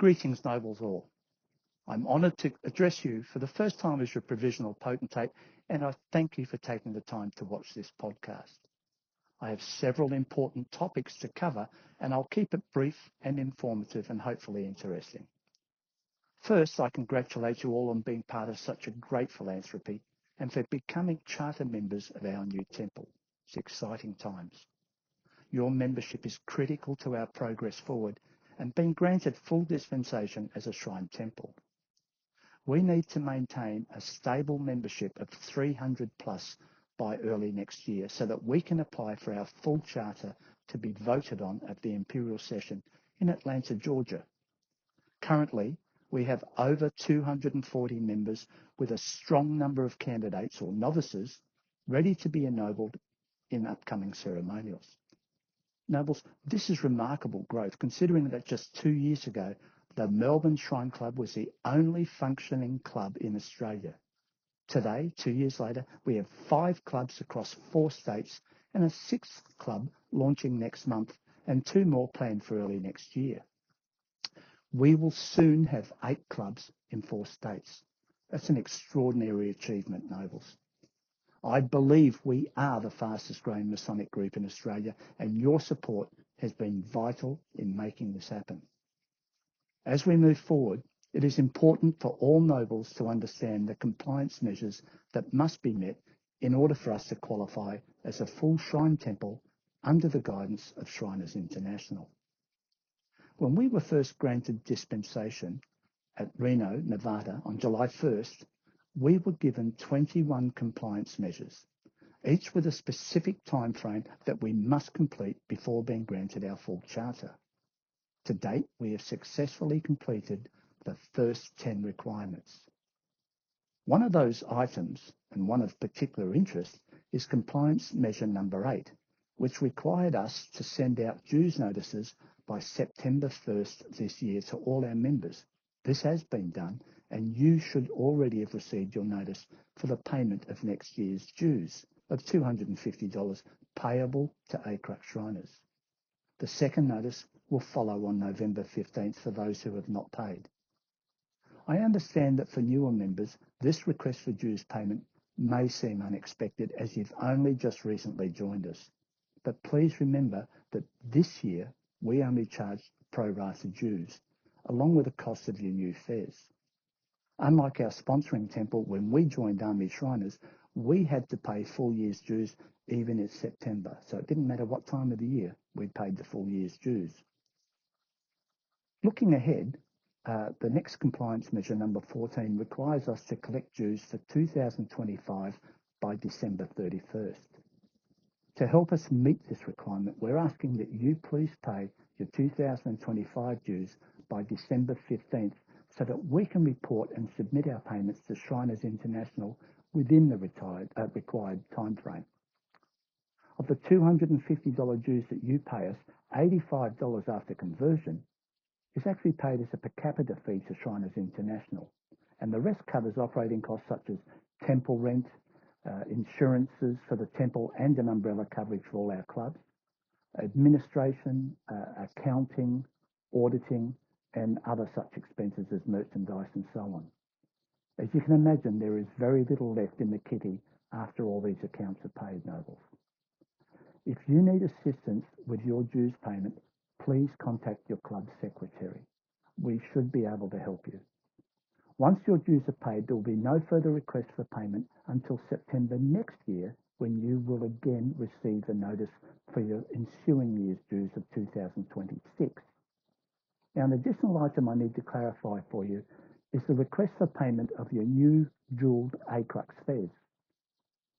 Greetings, nobles all. I'm honoured to address you for the first time as your provisional potentate, and I thank you for taking the time to watch this podcast. I have several important topics to cover, and I'll keep it brief and informative and hopefully interesting. First, I congratulate you all on being part of such a great philanthropy and for becoming charter members of our new temple. It's exciting times. Your membership is critical to our progress forward and being granted full dispensation as a shrine temple. We need to maintain a stable membership of 300 plus by early next year so that we can apply for our full charter to be voted on at the Imperial Session in Atlanta, Georgia. Currently, we have over 240 members with a strong number of candidates or novices ready to be ennobled in upcoming ceremonials. Nobles, this is remarkable growth considering that just 2 years ago, the Melbourne Shrine Club was the only functioning club in Australia. Today, 2 years later, we have 5 clubs across 4 states and a 6th club launching next month and 2 more planned for early next year. We will soon have 8 clubs in 4 states. That's an extraordinary achievement, nobles. I believe we are the fastest growing Masonic group in Australia, and your support has been vital in making this happen. As we move forward, it is important for all nobles to understand the compliance measures that must be met in order for us to qualify as a full shrine temple under the guidance of Shriners International. When we were first granted dispensation at Reno, Nevada on July 1st, we were given 21 compliance measures, each with a specific time frame that we must complete before being granted our full charter. To date, we have successfully completed the first 10 requirements. One of those items, and one of particular interest, is compliance measure number 8, which required us to send out dues notices by September 1st this year to all our members. This has been done, and you should already have received your notice for the payment of next year's dues of $250 payable to Acrux Shriners. The second notice will follow on November 15th for those who have not paid. I understand that for newer members, this request for dues payment may seem unexpected as you've only just recently joined us. But please remember that this year we only charge pro rata dues, along with the cost of your new fares. Unlike our sponsoring temple, when we joined Army Shriners, we had to pay full year's dues even in September. So it didn't matter what time of the year, we paid the full year's dues. Looking ahead, the next compliance measure, number 14, requires us to collect dues for 2025 by December 31st. To help us meet this requirement, we're asking that you please pay your 2025 dues by December 15th so that we can report and submit our payments to Shriners International within the required time frame. Of the $250 dues that you pay us, $85 after conversion is actually paid as a per capita fee to Shriners International, and the rest covers operating costs such as temple rent, insurances for the temple and an umbrella coverage for all our clubs, administration, accounting, auditing, and other such expenses as merchandise and so on. As you can imagine, there is very little left in the kitty after all these accounts are paid, nobles. If you need assistance with your dues payment, please contact your club secretary. We should be able to help you. Once your dues are paid, there will be no further request for payment until September next year, when you will again receive a notice for your ensuing year's dues of 2026. Now, an additional item I need to clarify for you is the request for payment of your new jeweled Acrux fares.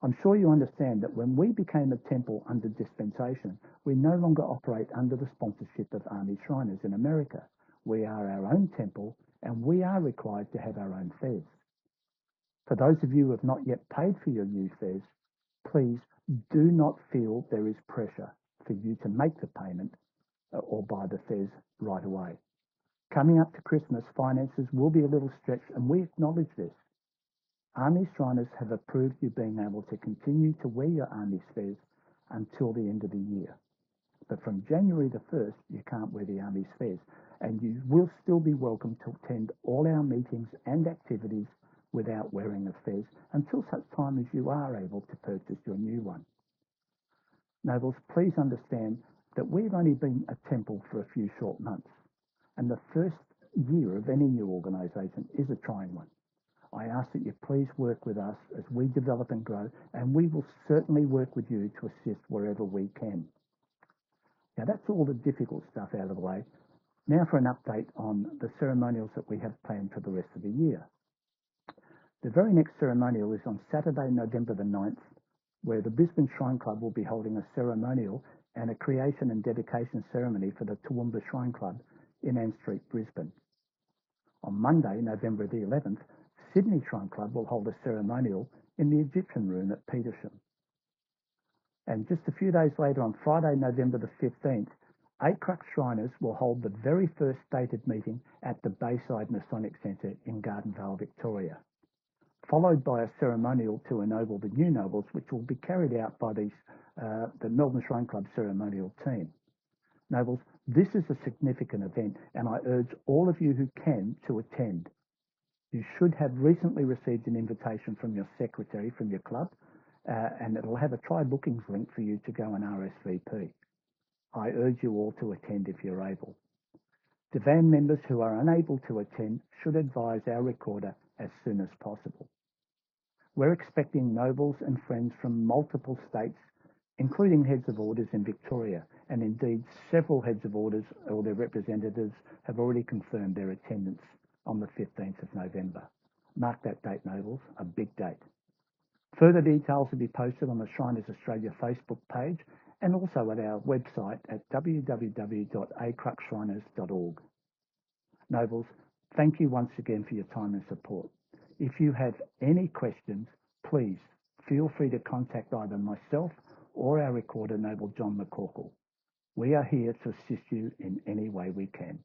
I'm sure you understand that when we became a temple under dispensation, we no longer operate under the sponsorship of Army Shriners in America. We are our own temple, and we are required to have our own fares. For those of you who have not yet paid for your new fares, please do not feel there is pressure for you to make the payment or buy the fares right away. Coming up to Christmas, finances will be a little stretched, and we acknowledge this. Army Shriners have approved you being able to continue to wear your Army fares until the end of the year. But from January the 1st, you can't wear the Army fares. and you will still be welcome to attend all our meetings and activities without wearing a fez until such time as you are able to purchase your new one. Nobles, please understand that we've only been a temple for a few short months, and the first year of any new organisation is a trying one. I ask that you please work with us as we develop and grow, and we will certainly work with you to assist wherever we can. Now that's all the difficult stuff out of the way. Now for an update on the ceremonials that we have planned for the rest of the year. The very next ceremonial is on Saturday, November the 9th, where the Brisbane Shrine Club will be holding a ceremonial and a creation and dedication ceremony for the Toowoomba Shrine Club in Ann Street, Brisbane. On Monday, November the 11th, Sydney Shrine Club will hold a ceremonial in the Egyptian Room at Petersham. And just a few days later, on Friday, November the 15th, Acrux Shriners will hold the very first stated meeting at the Bayside Masonic Centre in Gardenvale, Victoria, followed by a ceremonial to ennoble the new nobles, which will be carried out by the Melbourne Shrine Club ceremonial team. Nobles, this is a significant event, and I urge all of you who can to attend. You should have recently received an invitation from your secretary from your club, and it'll have a try bookings link for you to go and RSVP. I urge you all to attend if you're able. Divan members who are unable to attend should advise our recorder as soon as possible. We're expecting nobles and friends from multiple states, including heads of orders in Victoria, and indeed several heads of orders or their representatives have already confirmed their attendance on the 15th of November. Mark that date, nobles, a big date. Further details will be posted on the Shriners Australia Facebook page and also at our website at www.acruxshriners.org. Nobles, thank you once again for your time and support. If you have any questions, please feel free to contact either myself or our recorder, Noble John McCorkle. We are here to assist you in any way we can.